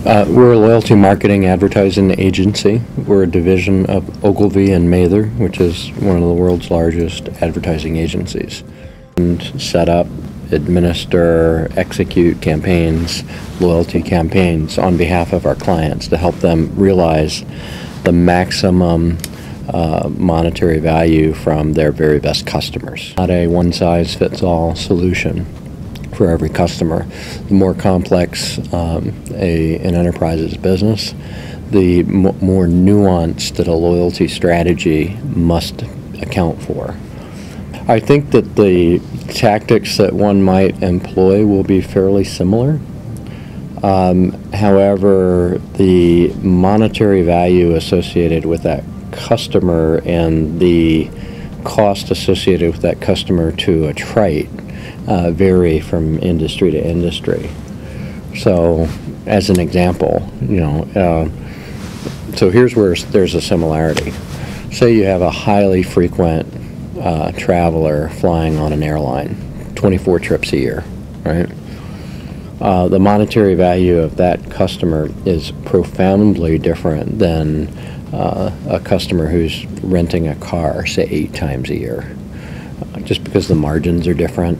We're a loyalty marketing advertising agency. We're a division of Ogilvy and Mather, which is one of the world's largest advertising agencies. And set up, administer, execute campaigns, loyalty campaigns on behalf of our clients to help them realize the maximum monetary value from their very best customers. Not a one-size-fits-all solution for every customer. The more complex an enterprise's business, the more nuanced that a loyalty strategy must account for. I think that the tactics that one might employ will be fairly similar. However, the monetary value associated with that customer and the cost associated with that customer to attrite vary from industry to industry. So, as an example, so here's where there's a similarity. Say you have a highly frequent traveler flying on an airline, 24 trips a year, right? The monetary value of that customer is profoundly different than a customer who's renting a car, say 8 times a year, just because the margins are different,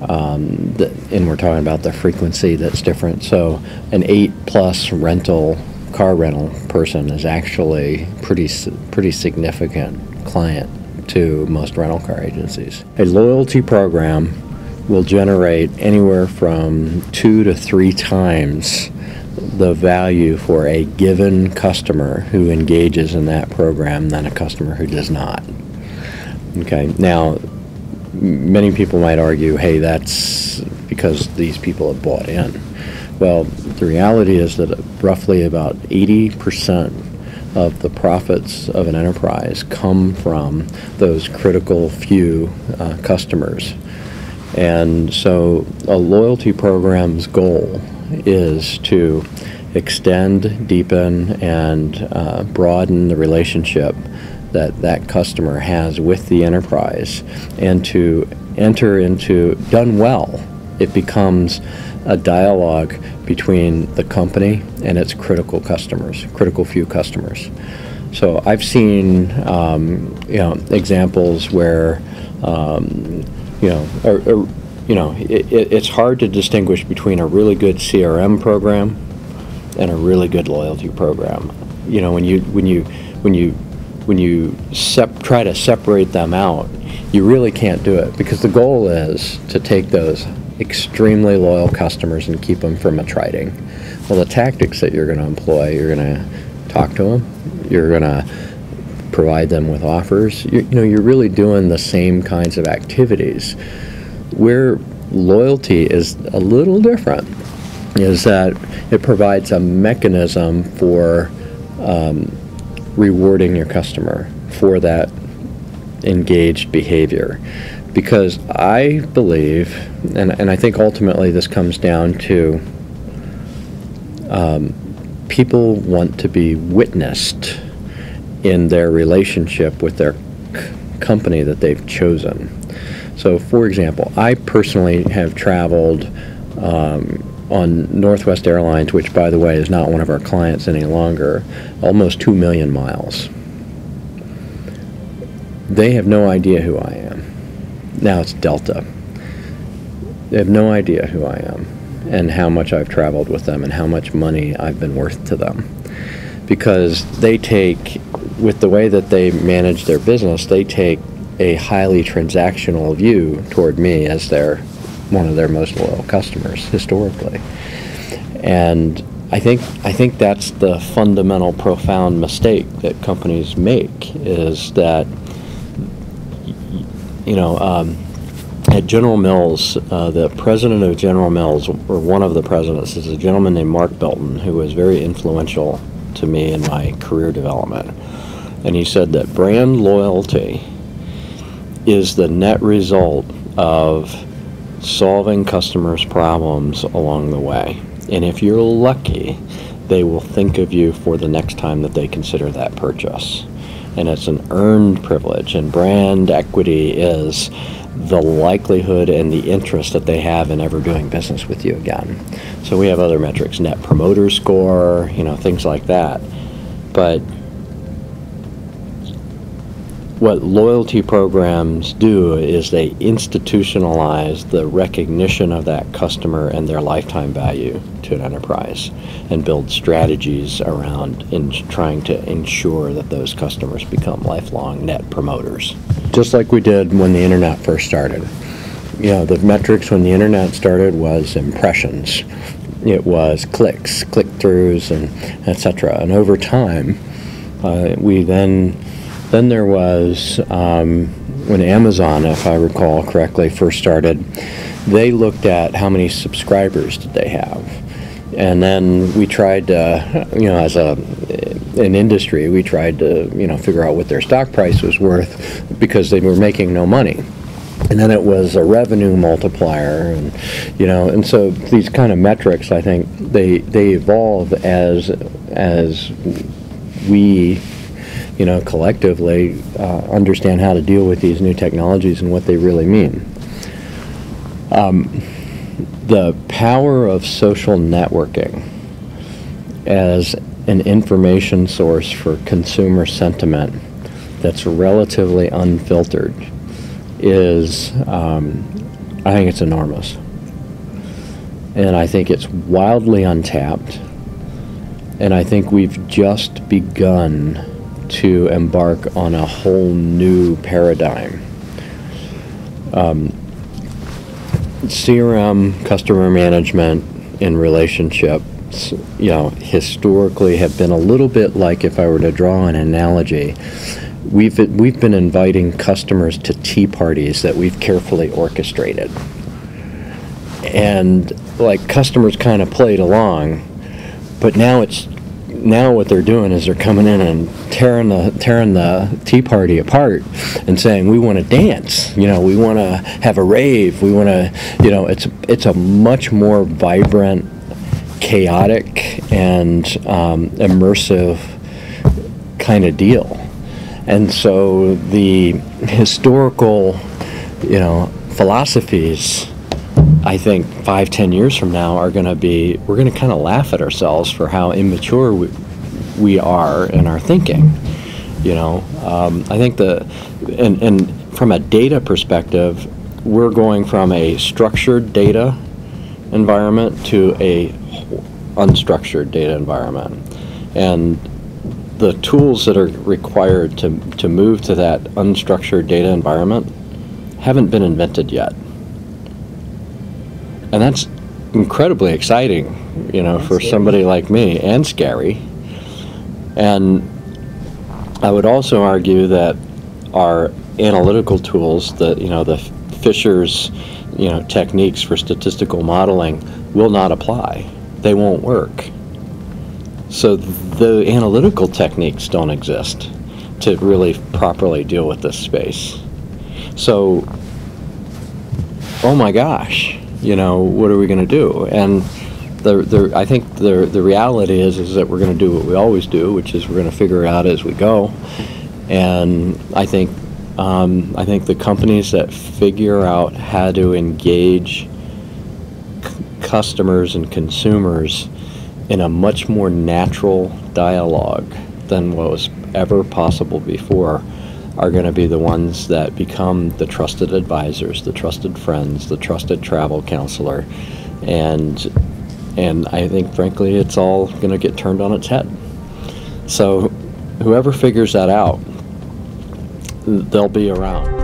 and we're talking about the frequency that's different. So an 8+ car rental person is actually pretty significant client to most rental car agencies. A loyalty program will generate anywhere from 2 to 3 times the value for a given customer who engages in that program than a customer who does not. Okay, now many people might argue, hey, that's because these people have bought in. Well, the reality is that roughly about 80% of the profits of an enterprise come from those critical few customers. And so a loyalty program's goal is to extend, deepen, and broaden the relationship that customer has with the enterprise, and to enter into, done well, it becomes a dialogue between the company and its critical customers, critical few customers. So I've seen examples where it's hard to distinguish between a really good CRM program and a really good loyalty program. When you try to separate them out, you really can't do it, because the goal is to take those extremely loyal customers and keep them from attriting. Well, the tactics that you're going to employ, you're going to talk to them, you're going to provide them with offers. You're really doing the same kinds of activities. Where loyalty is a little different is that it provides a mechanism for rewarding your customer for that engaged behavior. Because I believe, and I think ultimately this comes down to people want to be witnessed in their relationship with their company that they've chosen. So, for example, I personally have traveled on Northwest Airlines, which, by the way, is not one of our clients any longer, almost 2 million miles. They have no idea who I am. Now it's Delta. They have no idea who I am and how much I've traveled with them and how much money I've been worth to them. Because they take, with the way that they manage their business, they take a highly transactional view toward me as one of their most loyal customers historically. And I think that's the fundamental, profound mistake that companies make, is that at General Mills, the president of General Mills, or one of the presidents, is a gentleman named Mark Belton, who was very influential to me in my career development. And he said that brand loyalty is the net result of solving customers' problems along the way. And if you're lucky, they will think of you for the next time that they consider that purchase. and it's an earned privilege, and brand equity is the likelihood and the interest that they have in ever doing business with you again. So we have other metrics, net promoter score, things like that. But what loyalty programs do is they institutionalize the recognition of that customer and their lifetime value to an enterprise, and build strategies around trying to ensure that those customers become lifelong net promoters. Just like we did when the internet first started. The metrics when the internet started was impressions. It was clicks, click-throughs, and etc. And over time, then there was, when Amazon, if I recall correctly, first started, they looked at how many subscribers did they have. And then we tried to, as an industry, we tried to, figure out what their stock price was worth, because they were making no money. And then it was a revenue multiplier, and so these kind of metrics, I think, they evolve as we, collectively understand how to deal with these new technologies and what they really mean. The power of social networking as an information source for consumer sentiment that's relatively unfiltered is, I think it's enormous. And I think it's wildly untapped. And I think we've just begun to embark on a whole new paradigm. CRM, customer management, and relationships, historically have been a little bit like, if I were to draw an analogy, we've been inviting customers to tea parties that we've carefully orchestrated. And customers kind of played along, but now what they're doing is they're coming in and tearing the tea party apart and saying, we want to dance, we want to have a rave, we want to, it's a much more vibrant, chaotic, and immersive kind of deal. And so the historical, philosophies, I think 5-10 years from now we're going to kind of laugh at ourselves for how immature we are in our thinking. I think and from a data perspective, we're going from a structured data environment to a unstructured data environment, and the tools that are required to move to that unstructured data environment haven't been invented yet. And that's incredibly exciting, for somebody like me, and scary. And I would also argue that our analytical tools, the Fisher's, techniques for statistical modeling will not apply. They won't work. So the analytical techniques don't exist to really properly deal with this space. So, oh my gosh. What are we going to do? And I think the reality is that we're going to do what we always do, which is we're going to figure it out as we go. And I think the companies that figure out how to engage customers and consumers in a much more natural dialogue than what was ever possible before are going to be the ones that become the trusted advisors, the trusted friends, the trusted travel counselor, and I think, frankly, it's all going to get turned on its head. So whoever figures that out, they'll be around.